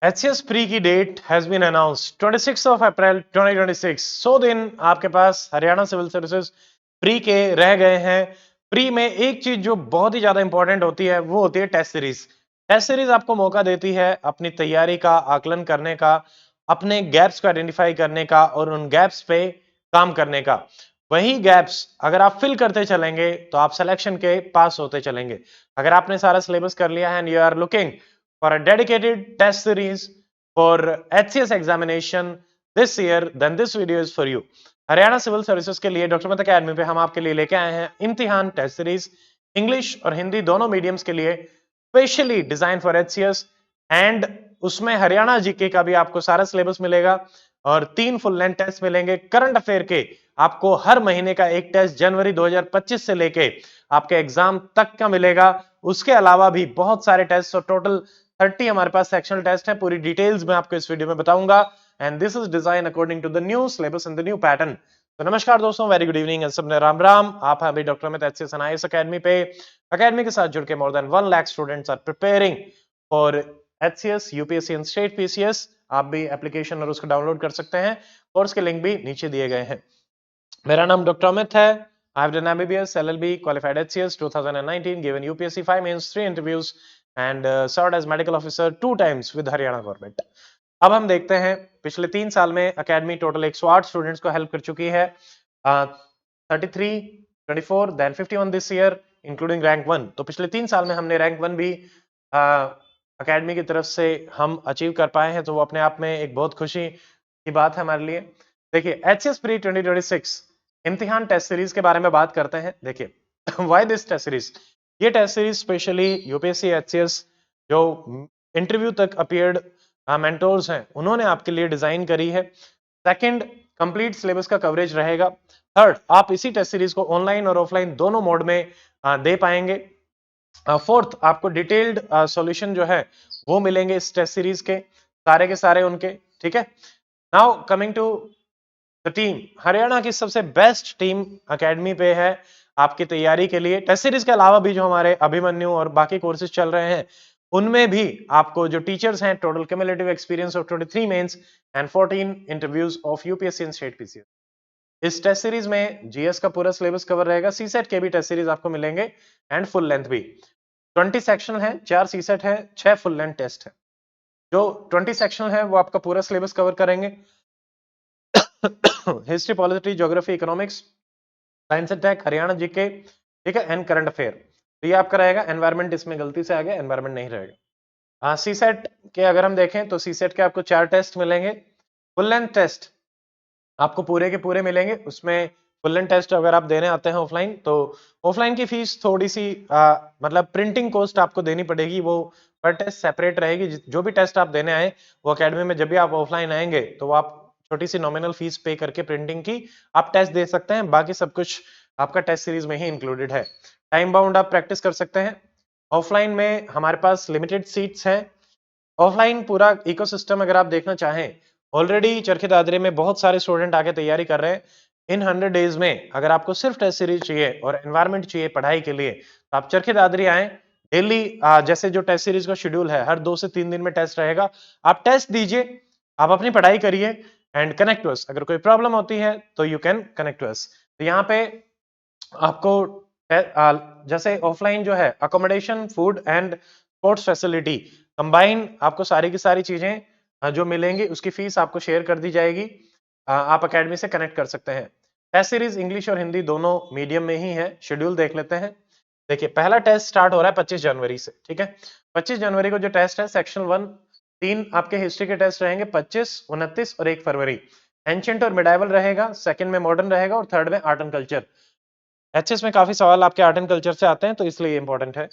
HCS pre की date has been announced 26 of April 2026। 100 दिन आपके पास हरियाणा सिविल सर्विसेज प्री के रह गए हैं। प्री में एक चीज जो बहुत ही ज्यादा इंपॉर्टेंट होती है वो होती है टेस्ट सीरीज। टेस्ट सीरीज आपको मौका देती है अपनी तैयारी का आकलन करने का, अपने गैप्स को आइडेंटिफाई करने का और उन गैप्स पे काम करने का। वही गैप्स अगर आप फिल करते चलेंगे तो आप सिलेक्शन के पास होते चलेंगे। अगर आपने सारा सिलेबस कर लिया है and you are looking for a dedicated test series for HCS examination this year, then this video is for you। Haryana civil services के लिए डॉक्टर मत अकेडमी पे हम आपके लिए लेके आए हैं इम्तिहान टेस्ट सीरीज, इंग्लिश और हिंदी दोनों मीडियम्स के लिए specially design for HCS। And उसमें हरियाणा जीके का भी आपको सारा सिलेबस मिलेगा और 3 फुल लेंथ टेस्ट मिलेंगे करंट अफेयर के। आपको हर महीने का एक टेस्ट जनवरी 2025 से लेके आपके एग्जाम तक का मिलेगा। उसके अलावा भी बहुत सारे टेस्ट और टोटल 30 हमारे पास सेक्शनल टेस्ट है। पूरी डिटेल्स मैं आपको इस वीडियो में बताऊंगा and this is design according to the new syllabus and the new pattern. तो नमस्कार दोस्तों, वेरी गुड इवनिंग, सबने राम राम। आप हैं अभी doctor Amit HCS IAS academy पे। अकेडमी के साथ जुड़ के more than 1 lakh students are preparing for HCS, UPSC and state PCS। आप भी एप्लीकेशन और उसको डाउनलोड कर सकते हैं, कोर्स के लिंक भी नीचे दिए गए हैं। मेरा नाम डॉक्टर अमित है। I have done MBBS, LLB, qualified HCS 2019, given UPSC 5 mains, 3 interviews and served as medical officer 2 times with Haryana government. अब हम देखते हैं पिछले 3 साल में एकेडमी टोटल 108 स्टूडेंट्स को हेल्प कर चुकी है। 33, 24, then 51 this year including rank 1। तो पिछले 3 साल में हमने रैंक 1 भी एकेडमी की तरफ से हम अचीव कर पाए हैं, तो वो अपने आप में एक बहुत खुशी की बात है हमारे लिए। देखिए HCS प्री 2026 इम्तिहान टेस्ट सीरीज के बारे में बात करते हैं। देखिए व्हाई दिस टेस्ट सीरीज, ये test series specially UPSC HCS जो इंटरव्यू तक अपीयर्ड मेंटोर्स हैं उन्होंने आपके लिए डिजाइन करी है। सेकंड, कंप्लीट सिलेबस का कवरेज रहेगा। थर्ड, आप इसी टेस्ट सीरीज को ऑनलाइन और ऑफलाइन दोनों मोड में दे पाएंगे। फोर्थ, आपको डिटेल्ड सॉल्यूशन जो है वो मिलेंगे इस टेस्ट सीरीज के सारे उनके, ठीक है। Now coming to the team, Haryana की सबसे बेस्ट टीम एकेडमी पे है आपकी तैयारी के लिए। टेस्ट सीरीज के अलावा भी जो हमारे अभिमन्यु और बाकी कोर्सेज चल रहे हैं उनमें भी आपको जो टीचर्स हैं, total cumulative experience of 23 mains and 14 interviews of UPSC and state PCS. इस टेस्ट सीरीज में जीएस का पूरा सिलेबस कवर रहेगा। सीसेट के भी टेस्ट सीरीज आपको मिलेंगे एंड फुल लेंथ भी। 20 सेक्शन है, 4 सीसेट है, 6 फुल लेंथ टेस्ट है। जो 20 सेक्शन है वो आपका पूरा सिलेबस कवर करेंगे। History, polity, geography, economics, science and tech, Haryana GK, ठीक है, एंड करंट अफेयर। तो ये आपका रहेगा। एनवायरमेंट इसमें गलती से आ गया, एनवायरमेंट नहीं रहेगा। सीसेट के अगर हम देखें तो सीसेट के आपको 4 टेस्ट मिलेंगे। फुल लेंथ टेस्ट आपको पूरे के पूरे मिलेंगे। उसमें फुल लेंथ टेस्ट अगर आप देने आते हैं ऑफलाइन तो ऑफलाइन की फीस थोड़ी सी मतलब प्रिंटिंग कॉस्ट आपको देनी पड़ेगी, वो पर टेस्ट सेपरेट रहेगी। जो भी टेस्ट आप देने आए वो एकेडमी में जब भी आप ऑफलाइन आएंगे तो आप छोटी सी नॉमिनल फीस पे करके प्रिंटिंग की आप टेस्ट दे सकते हैं। बाकी सब कुछ आपका टेस्ट सीरीज में ही इंक्लूडेड है। टाइम बाउंड आप प्रैक्टिस कर सकते हैं। ऑफलाइन में हमारे पास लिमिटेड सीट्स हैं। ऑफलाइन पूरा इकोसिस्टम अगर आप देखना चाहें, ऑलरेडी चरखी दादरी में बहुत सारे स्टूडेंट आके तैयारी कर रहे हैं। इन 100 डेज में अगर आपको सिर्फ टेस्ट सीरीज चाहिए और एनवायरमेंट चाहिए पढ़ाई के लिए तो आप चरखी दादरी आए। डेली जैसे जो टेस्ट सीरीज का शेड्यूल है, हर 2 से 3 दिन में टेस्ट रहेगा। आप टेस्ट दीजिए, आप अपनी पढ़ाई करिए एंड कनेक्ट टू अस। अगर कोई प्रॉब्लम होती है तो you can connect to us. तो यहाँ पे आपको जैसे ऑफलाइन जो है accommodation, food and sports facility combine आपको सारी की सारी चीजें जो मिलेंगी उसकी फीस आपको शेयर कर दी जाएगी। आप एकेडमी से कनेक्ट कर सकते हैं। टेस्ट सीरीज इंग्लिश और हिंदी दोनों मीडियम में ही है। शेड्यूल देख लेते हैं। देखिए पहला टेस्ट स्टार्ट हो रहा है 25 जनवरी से, ठीक है। 25 जनवरी को जो टेस्ट है सेक्शन 1, 3 आपके हिस्ट्री के टेस्ट रहेंगे 25, 29 और 1 फरवरी। एंशिएंट और मिडाइवल रहेगा, सेकंड में मॉडर्न रहेगा और थर्ड में आर्ट एंड कल्चर। एचएस में काफी सवाल आपके आर्ट एंड कल्चर से आते हैं तो इसलिए इंपॉर्टेंट है।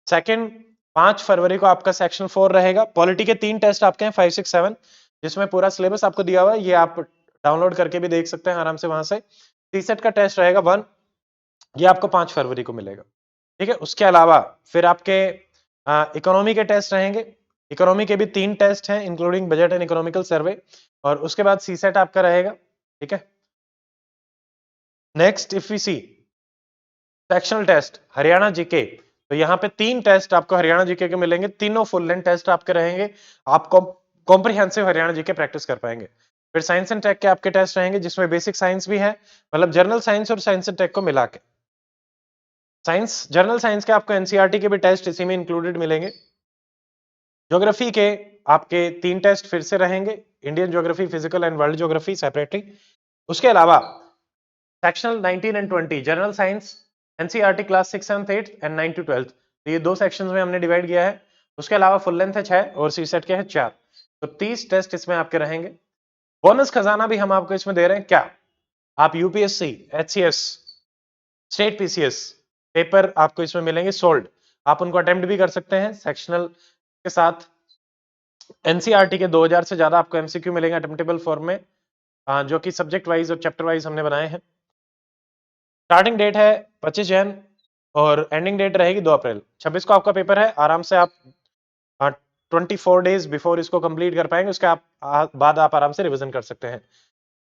सेकंड, 5 फरवरी को आपका सेक्शन 4 रहेगा। पॉलिटी के 3 टेस्ट आपके हैं 5, 6, 7 जिसमें पूरा सिलेबस आपको दिया हुआ है। ये आप डाउनलोड करके भी देख सकते हैं आराम से वहां से। सीसेट का टेस्ट रहेगा 1, ये आपको 5 फरवरी को मिलेगा, ठीक है। उसके अलावा फिर आपके इकोनॉमी के टेस्ट रहेंगे। इकोनॉमी के भी 3 टेस्ट हैं including budget and economical survey, और उसके बाद सीसेट आपका रहेगा, ठीक है। Next if we see sectional test Haryana GK, तो यहाँ पे 3 टेस्ट आपको हरियाणा जीके के मिलेंगे। तीनों फुल लेंथ टेस्ट आपके रहेंगे। आपको कॉम्प्रिहेंसिव हरियाणा जीके प्रैक्टिस कर पाएंगे। फिर साइंस एंड टेक के आपके टेस्ट रहेंगे जिसमें बेसिक साइंस भी है, मतलब जनरल साइंस और साइंस एंड टेक को मिला के। साइंस जनरल साइंस के आपको एनसीईआरटी के भी टेस्ट इसी में इंक्लूडेड मिलेंगे। ज्योग्राफी के आपके 3 टेस्ट फिर से रहेंगे, Indian geography, physical and world geography separately. उसके अलावा sectional 19 and 20 general science, NCERT class 6, 7, 8 and 9 to 12, तो ये 2 सेक्शंस में हमने डिवाइड किया है। उसके अलावा फुल लेंथ है 6 और सीसेट के हैं 4, तो 30 टेस्ट इसमें आपके रहेंगे। बोनस खजाना भी हम आपको इसमें दे रहे हैं। क्या आप UPSC, HCS, state PCS paper आपको इसमें मिलेंगे सोल्ड, आप उनको अटेम्प्ट भी कर सकते हैं सेक्शनल के साथ। एनसीईआरटी के 2000 से ज्यादा आपको एमसीक्यू मिलेंगे अटेम्प्टेबल फॉर्म में, जो कि सब्जेक्ट वाइज और चैप्टर वाइज हमने बनाए हैं। स्टार्टिंग डेट है 25 जन और एंडिंग डेट रहेगी 2 अप्रैल। 26 को आपका पेपर है, आराम से आप 24 डेज बिफोर इसको कंप्लीट कर पाएंगे, उसके बाद आप आराम से रिवीजन कर सकते हैं।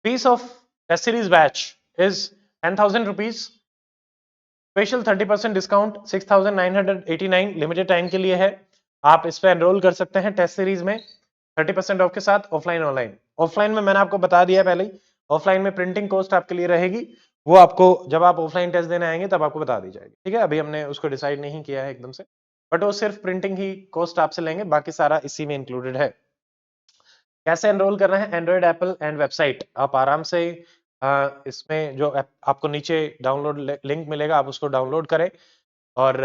Fees of test series batch is 10,000 rupees, special 30% discount 6,989 limited time के लिए है। आप इस पे एनरोल कर सकते हैं टेस्ट सीरीज में 30% ऑफ के साथ, ऑफलाइन ऑनलाइन। ऑफलाइन में मैंने आपको बता दिया पहले ही, ऑफलाइन में प्रिंटिंग कॉस्ट आपके लिए रहेगी, वो आपको जब आप ऑफलाइन टेस्ट देने आएंगे तब आपको बता दी जाएगी। ठीक है, अभी हमने उसको डिसाइड नहीं किया है एकदम से, बट वो सिर्फ प्रिंटिंग ही कॉस्ट आपसे लेंगे, बाकी सारा इसी में इंक्लूडेड है। कैसे एनरोल करना है? एंड्रॉइड, एप्पल एंड वेबसाइट, आप आराम से इसमें जो आपको नीचे डाउनलोड लिंक मिलेगा आप उसको डाउनलोड करें और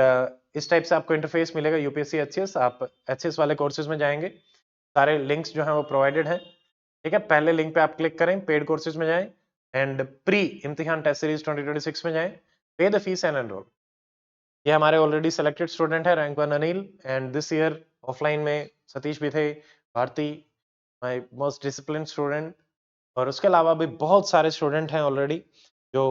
इस टाइप से आपको इंटरफेस मिलेगा यूपीएससी एचसीएस। आप एचसीएस वाले कोर्सेज में जाएंगे, सारे लिंक्स जो हैं वो प्रोवाइडेड हैं। ठीक है, पहले लिंक पे आप क्लिक करें, पेड कोर्सेज में जाएं एंड प्री इम्तिहान टेस्ट सीरीज 2026 में जाएं, पे द फीस एंड एनरोल। ये हमारे ऑलरेडी सेलेक्टेड स्टूडेंट है, rank 1 Anil, and this year offline में सतीश भी थे, Bharti my most discipline student, और उसके अलावा भी बहुत सारे स्टूडेंट हैं ऑलरेडी जो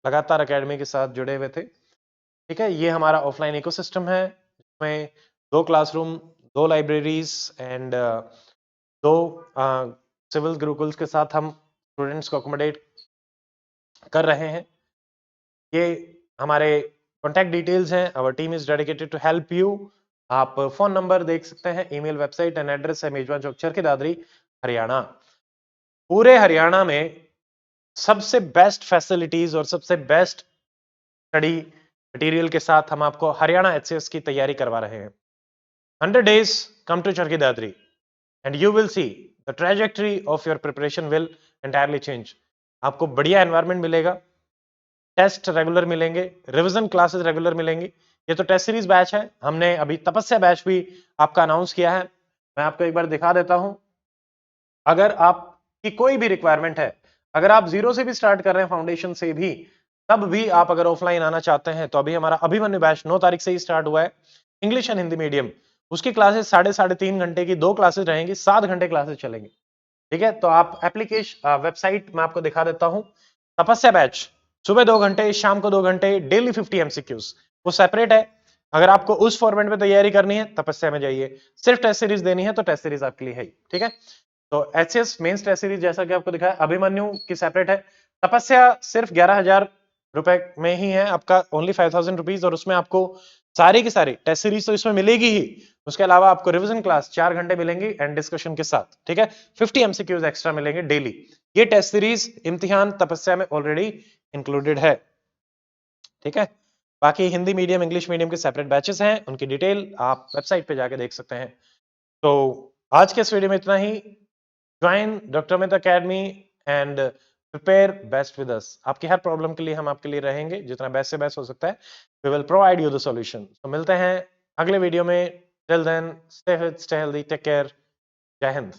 लगातार एकेडमी के साथ जुड़े हुए थे। ठीक है, ये हमारा ऑफलाइन इकोसिस्टम है जिसमें 2 classroom, 2 libraries and 2 civil gurukuls के साथ हम स्टूडेंट्स को अकोमोडेट कर रहे हैं। ये हमारे कॉन्टैक्ट डिटेल्स हैं, our team is dedicated to help you. आप फोन नंबर देख सकते हैं, ईमेल, वेबसाइट एंड एड्रेस है मेजबान चौक, चरखी दादरी, हरियाणा। पूरे हरियाणा में सबसे बेस्ट फैसिलिटीज और सबसे बेस्ट स्टडी मटेरियल के साथ हम आपको हरियाणा एचसीएस की तैयारी करवा रहे हैं। 100 days, come to Charki Dadri and you will see the trajectory of your preparation will entirely change. आपको बढ़िया एनवायरनमेंट मिलेगा, टेस्ट रेगुलर मिलेंगे, रिवीजन क्लासेस रेगुलर मिलेंगी। ये तो टेस्ट सीरीज बैच है, हमने अभी तपस्या बैच भी आपका अनाउंस किया है, मैं आपको एक बार दिखा देता हूं। अगर आपकी कोई भी रिक्वायरमेंट है, अगर आप जीरो से भी स्टार्ट कर रहे हैं, फाउंडेशन से भी, तब भी आप अगर ऑफलाइन आना चाहते हैं तो अभी हमारा अभिमन्यु बैच 9 तारीख से ही स्टार्ट हुआ है, इंग्लिश एंड हिंदी मीडियम। उसकी क्लासेस 3.5 घंटे की 2 क्लासेस रहेंगी, 7 घंटे क्लासेस चलेंगी। ठीक है, तो आप एप्लीकेशन वेबसाइट मैं आपको दिखा देता हूं। तपस्या बैच सुबह 2 घंटे, शाम को 2 घंटे, डेली 50 एमसीक्यूज, वो सेपरेट है। अगर आपको उस फॉर्मेट में तैयारी करनी है, तपस्या में जाइए। सिर्फ टेस्ट सीरीज देनी है तो टेस्ट सीरीज आपके लिए है। ठीक है, तो एचएस मेंस टेस्ट सीरीज जैसा कि आपको दिखाया, अभिमन्यु की सेपरेट है। तपस्या सिर्फ 11,000 रुपए में ही है आपका, ओनली 5,000 रुपीज, और उसमें आपको सारी की सारी टेस्ट सीरीज तो इसमें मिलेगी ही, उसके अलावा आपको रिवीजन क्लास 4 घंटे मिलेंगी एंड डिस्कशन के साथ। ठीक है, 50 एमसीक्यूज एक्स्ट्रा मिलेंगे डेली। ये टेस्ट सीरीज इम्तिहान तपस्या में ऑलरेडी इंक्लूडेड है। ठीक है, बाकी हिंदी मीडियम, इंग्लिश मीडियम के सेपरेट बैचेस हैं, उनकी डिटेल आप वेबसाइट पे जाके देख सकते हैं। तो आज के इस वीडियो में इतना ही। Join doctor Amit academy and prepare best with us. आपकी हर प्रॉब्लम के लिए हम आपके लिए रहेंगे, जितना बेस्ट से बेस्ट हो सकता है, we will provide you the solution. तो मिलते हैं अगले वीडियो में, till then stay fit, stay healthy, take care, Jai Hind.